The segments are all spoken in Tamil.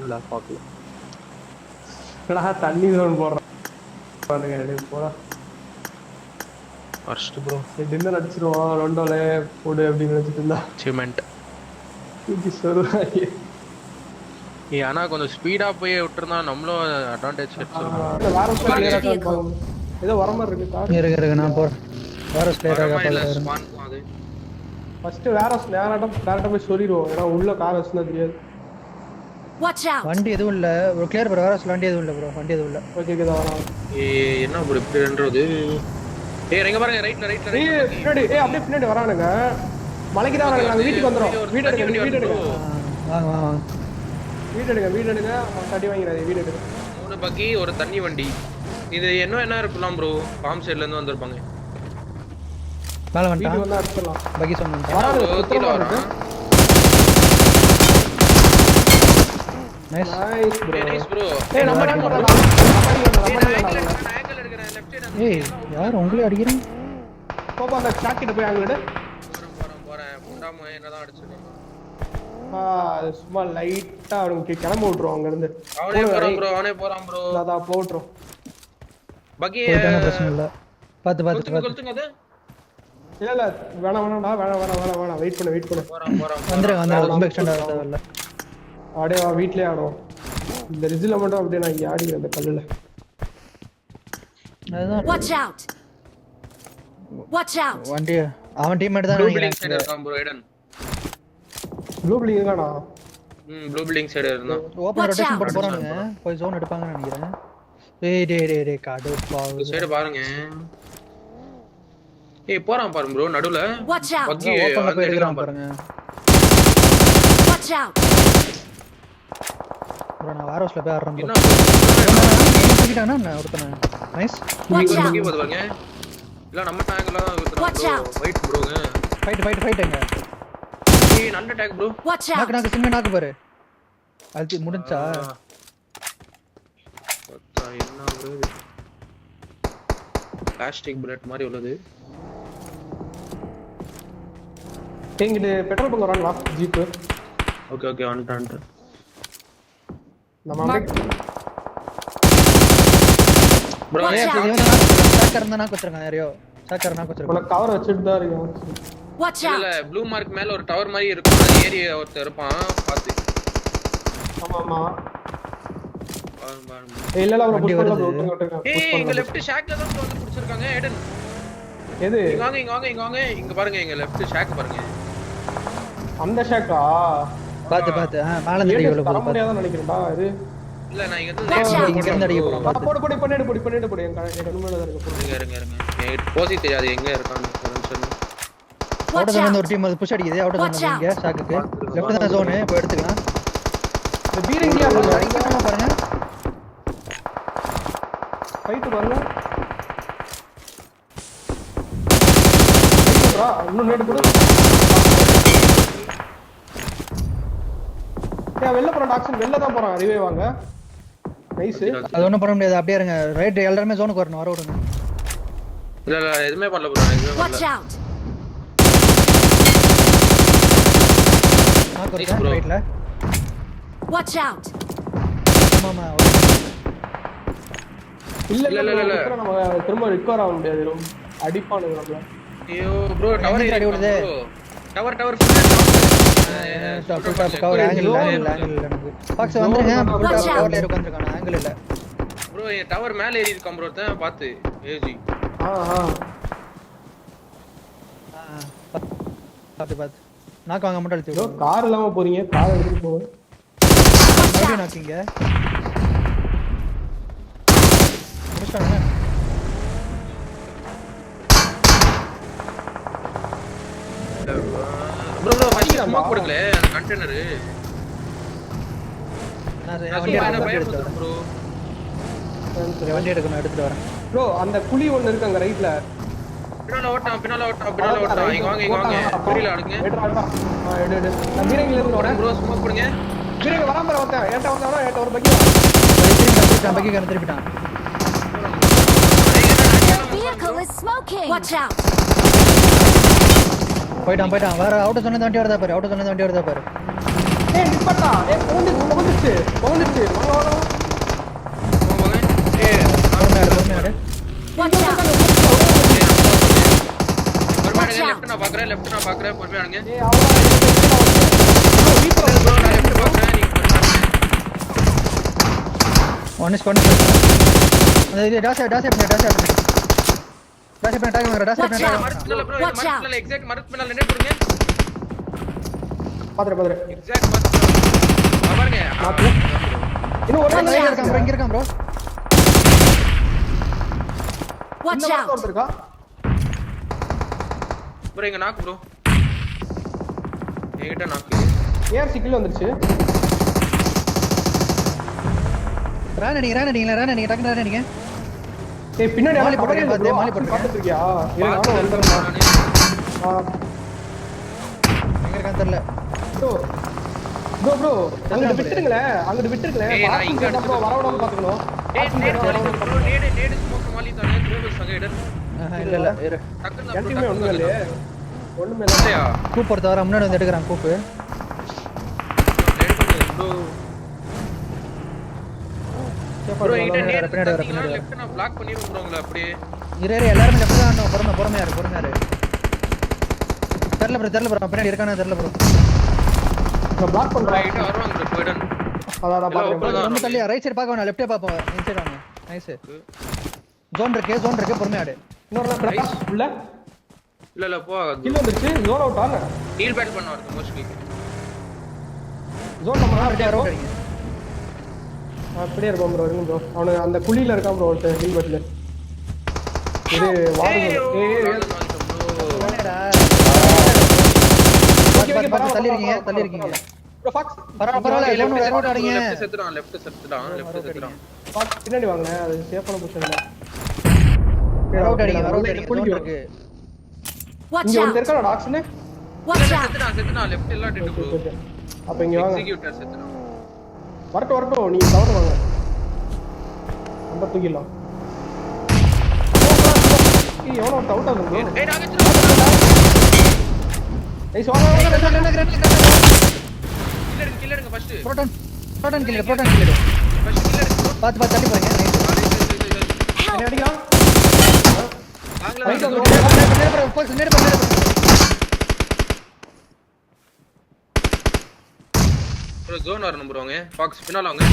இல்ல பாக்கல. என்னடா தண்ணி ஜோன் போடுறானுங்க போடா. ஃபர்ஸ்ட் ப்ரோ டின்னர் அடிச்சிருவோம் ரொண்டோல போடு அப்படின்னு நினைச்சிட்டு இருந்தா அச்சீவ்மெண்ட். தூக்கி சொல்லுவாங்க. ஆனா கொஞ்சம் ஸ்பீடா போய் விட்டுருந்தா நம்மளும் அட்வான்டேஜ் வேற பாருங்க. ஏதோ வர மாதிரி இருக்கு கார். இருக்கு நான் போறேன். வேற ஸ்லேட் ஆக ஸ்பான் அது. ஃபர்ஸ்ட் வேற டேரக்டா போய் சொல்லிடுவோம். ஏன்னா உள்ள கார் வச்சுனா தெரியாது. Watch out. வண்டி எதுவும் இல்ல ப்ரோ. Clear bro. வேற வண்டி எதுவும் இல்ல ப்ரோ. வண்டி எதுவும் இல்ல. ஓகே ஓகே தான் வரோம். என்ன ப்ரோ இப்படின்றது? எங்க பாருங்க ரைட்ல பின்னாடி அப்படியே பின்னாடி வரானுங்க. மலைக்கு தான் வரானுங்க. நாங்க வீட்டுக்கு வந்துறோம். வீடு எடுங்க. வாங்க வாங்க. வீடு எடுங்க. தட்டி வாங்கிடாதே. வீடு எடுங்க. 3 பக்கி ஒரு தண்ணி வண்டி. இது என்ன இருக்கலாம் ப்ரோ? ஃபார்ம் சைடுல இருந்து வந்திருப்பாங்க. மேல வந்துட்டான். வீட்டுக்கு வந்தா அடிச்சிடலாம். பக்கி சொன்னான். வரானுங்க. கீழ வரான். Nice bro. Nice bro. நம்ம ஆங்கிள் எடுக்கறேன் லெஃப்ட் சைடு. ஏய் யார் உங்களே அடிக்கிறீங்க? போப்பா அந்த ஷாட் கிட்ட போய் ஆங்கிள் எடு. போறேன். முண்டாம என்னதான் அடிச்சிருக்கேன். அது சும்மா லைட்டா அவனுக்கு கிளம்ப விட்டுரும் அங்க இருந்து. அவனே போறான் ப்ரோ. அதான் போட்றோம். பக்கி பிரச்சனை இல்ல. பாத்து கொளுத்துங்க அது. இல்ல வேணாம்டா. வேணாம். வெயிட் பண்ணு. போறான். வந்துரு ரொம்ப எக்ஸ்டெண்ட் ஆக இல்ல. ஆடே வா வீட்லயே ஆடுவோம். இந்த ரிஜில மட்டும் அப்படியே நான் இங்க ஆடிக்கிறேன் அந்த கல்லுல. அதுதான். Watch out. வண்டி அவன் டீம்மேட் தான் ப்ளூ நினைக்கிறேன். பில்டிங் சைடு இருக்கான் ப்ரோ எடன். ப்ளூ பில்டிங் இருக்கானா? ப்ளூ பில்டிங் சைடு இருந்தான். ஓபன் ரொட்டேஷன் போட்டு போறானுங்க. போய் ஜோன் எடுப்பாங்கன்னு நினைக்கிறேன். டேய் காடுப்பா. இந்த சைடு பாருங்க. போறான் பாருங்க ப்ரோ நடுவுல. Watch பக்கி ஓபன்ல போய் எடுக்கறான் எடுக்கறான் பாருங்க. Watch out. ப்ரோ நான் வேர் ஹவுஸ்ல போய் ஆடுறேன் ப்ரோ. என்ன தூக்கிட்டானா ஒருத்தன. நைஸ். பக்கி போது பாருங்க. இல்ல நம்ம டேங்க்ல தான் வித்துறான் ப்ரோ. ஃபைட் ப்ரோங்க. ஃபைட் எங்க? நல்ல டேக் ப்ரோ. Watch out. நாக்கு சின்ன நாக்கு பாரு. அது முடிஞ்சா? என்ன ப்ரோ இது? பிளாஸ்டிக் புல்லட் மாதிரி உள்ளது. எங்கிட்ட பெட்ரோல் பங்க் வரான் வா ஜீப். ஓகே வந்துட்டான். நம்ம ப்ரோ சாக்கர் இருந்தா நாக்கு வச்சிருக்கான் யாரையோ. சாக்கர் நாக்கு வச்சிருக்கான். உனக்கு கவர் வச்சிட்டு தான் இருக்கேன். Watch out. இல்ல ப்ளூ மார்க் மேல ஒரு டவர் மாதிரி இருக்கும். அது ஏரியா ஒருத்தர் இருப்பான் பாத்து. ஆமா. பாருங்க. இல்ல அவரை புஷ் பண்ணல ப்ரோ. இங்க லெஃப்ட் ஷாக்ல தான் வந்து புடிச்சிருக்காங்க எடன். எது? இங்க வாங்க. இங்க பாருங்க எங்க லெஃப்ட் ஷாக் பாருங்க. அந்த ஷாக்கா? பாத்து மேல இருந்து அடிக்க வர முடியாதுன்னு நினைக்கிறேன்டா இது. இல்ல நான் இங்க இருந்து அடிக்க போறோம். போடு பண்ணிடு என் கண்ணுல தான் இருக்கு. இருங்க. போசி தெரியாது எங்க இருக்கான்னு. அவுட் ஜோன் ஒரு டீம் அது புஷ் அடிக்குது. அவுட் ஜோன் இங்க ஷாக்குக்கு. லெஃப்ட் தான் ஜோன் போய் எடுத்துக்கலாம். இந்த பீரங்கியா அடிக்காம பாருங்க. ஃபைட் பாருங்க. ப்ரோ இன்னும் நேடு போடு. வெளில போற டாக்ஸன் வெளில தான் போறான். ரிவைவ் வாங்க. நைஸ். அது ஒண்ணும் பண்ண முடியாது. அப்படியே இருங்க. ரைட் எல்லாரும் ஜோனுக்கு வரணும். வர விடுங்க. இல்ல எதுமே பண்ணல ப்ரோ. Watch out. நாக்கு வரேன் ரைட்ல. Watch out. ஆமா இல்ல நம்ம திரும்ப ரிகவர் ஆக முடியாது. அடிப்பானுங்க நம்மள. ஐயோ ப்ரோ டவர் ஏறி வருது. டவர் கவர் ஆங்கிள் எனக்கு. பாக்ஸ் வந்துருங்க. கவர்ல உட்கார்ந்திருக்கான ஆங்கிள் இல்ல. ப்ரோ டவர் மேல ஏறி இருக்கான் ப்ரோ. தான் பாத்து ஏஜி. பாத்து நாக்கு வாங்க மட்டும் அழுத்தி விடு. கார் இல்லாம போறீங்க. கார் எடுத்து போங்க. மறுபடியும் நாக்கிங்க. முடிச்சானே. ப்ரோ ஃபர்ஸ்ட் ஸ்மோக் போடுங்களே அந்த கண்டெய்னர். நான் வண்டி எடுத்து வரேன் ப்ரோ. வண்டி எடுத்துட்டு வரேன். ப்ரோ அந்த குழி ஒன்னு இருக்கு அங்க ரைட்ல. பின்னால ஓட்டான். இங்க வாங்க. புரியல அடுங்க. எடு. நான் பீரங்கில இருந்து வரேன். ப்ரோ ஸ்மோக் போடுங்க. பீரங்க வராம வரேன். ஏட்ட ஒரு பக்கி. பக்கி கண்ணு திருப்பிட்டான். Vehicle is smoking. Watch out. போய்ட்டான். வேற அவுட் சொன்ன வண்டி வருதா பாரு. நிப்பட்டா. போந்துச்சு. வந்துருச்சு வாங்க வாங்க போங்க பொறுமையாடு Watch out! பொறுமையாடுங்க லெஃப்ட் நான் பாக்குறேன் பொறுமையாடுங்க ஏய் அவ்வளோ வீட்டு ப்ரோ நான் லெஃப்ட் பாக்குறேன் நீங்க ஒன்னு அந்த இது டாஸ் பண்ணு டாஸ் பண்ணு மரத்து பின்னால ப்ரோ Watch மரத்து out. பின்னால எக்ஸாக்ட் மரத்து பின்னால என்ன போடுங்க பாத்துறேன் எக்ஸாக்ட் மரத்து பாருங்க இன்னும் ஒரு இங்க இருக்கான் ப்ரோ Watch இந்த out! ஒருத்தர் இருக்கா ப்ரோ எங்க நாக்கு ப்ரோ என்கிட்ட நாக்கு ஏஆர் சிக்கில் வந்துருச்சு ரான் அடிங்க டக்குனு ரான் அடிங்க ஏய் பின்னாடி மாலி போடுறேன், bro. மாலி போடுறேன். பார்த்துட்டு இருக்கியா இல்ல நானும் வந்துறேன் எங்க இருக்கான்னு தெரியல ப்ரோ அங்க விட்டுருங்களே ஏய், நான் இங்க பாத்து ப்ரோ வர விடாம பாத்துக்கணும் நேடு ஸ்மோக் மாலி தானே த்ரோஸ் அங்க எடு இல்ல டக்குன்னு என்கிட்டயுமே ஒண்ணுமே இல்லையே ஒண்ணுமே இல்ல இல்லையா கூப்பர் தவிர முன்னாடி வந்து எடுக்கிறான் கூப்பு ப்ரோ என்கிட்ட பின்னாடி நேடு வர, தந்தீங்களா பின்னாடி வர. லெஃப்ட் நான் பிளாக் பண்ணிடுவேன் ப்ரோ உங்களை அப்படியே எல்லாருமே லெஃப்ட் தான் ஆடணும் பொறுமையாரு தெரியல ப்ரோ பின்னாடி இருக்கானே தெரியல ப்ரோ நான் பிளாக் பண்றேன் ரைட்டா வருவாங்க ப்ரோ போய்டன் அதான் இல்ல, பாக்குறேன் open தான். ரொம்ப தள்ளி ரைட் சைடு பார்க்க வேணாம் லெஃப்டே பாப்போம் ரைட் சைடு வாங்க நைஸ் ஜோன் இருக்கு பொறுமையாடு இன்னொரு பிரகாஷ் உள்ள இல்ல போ கில் வந்துருச்சு ஜோன் அவுட் ஆங்க டீல் பேட் பண்ண வரது மோஸ்ட்லி ஜோன் நம்ம அப்படியே ரெடியா அவுட் இருக்கோம் அடிங்க அப்படியே இருப்போம் ப்ரோ இருங்க ப்ரோ அவனு அந்த குழியில இருக்கான் ப்ரோ ஒருத்தன் ஹீல் பட்ல இது வாடு என்னடா ஓகே ஓகே தள்ளி இருக்கீங்க ப்ரோ ஃபாக்ஸ் பரவாயில்ல இல்ல அவுட் ஆடிங்க லெஃப்ட் செத்துறான் ஃபாக்ஸ் பின்னாடி வாங்க அது சேஃபான பொசிஷன் இல்ல அவுட் அடிங்க ஜோன் இருக்கு Watch இங்க out! ஒருத்தர் இருக்கா டாக்ஸ்னே Watch out! செத்துறான் லெஃப்ட் எல்லாம் டெட் ப்ரோ அப்ப இங்க வாங்க எக்ஸிக்யூட்டர் செத்துறான் வரட்டும் நீங்க தவறு வாங்க நம்ம தூக்கிடலாம் எவ்வளோ அவுட் ஆகுது ப்ரோ ஏய் நாங்க ஏய் வாங்க கில் எடுங்க ஃபர்ஸ்ட் புரோட்டான் கில்லர் ஃபர்ஸ்ட் கில் எடுங்க பாத்து தள்ளி போறீங்க என்ன அடிக்கலாம் வாங்கலாம் ப்ரோ ஜோன் வரணும் ப்ரோ வாங்க பாக்ஸ் பின்னால வாங்க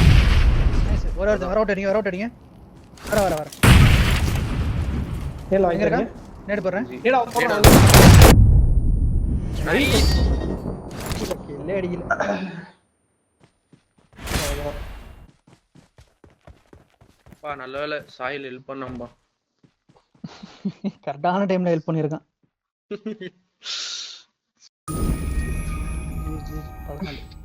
ஒரு அவுட் அடிங்க வர ஏல எங்க இருக்கா வாங்க நேடு போறேன் ஏடா போறோம் நைஸ் இல்ல அடிக்கல பா நல்ல வேளை சாயில் ஹெல்ப் பண்ணாம்பா கரெக்டான டைம்ல ஹெல்ப் பண்ணிருக்கான் 14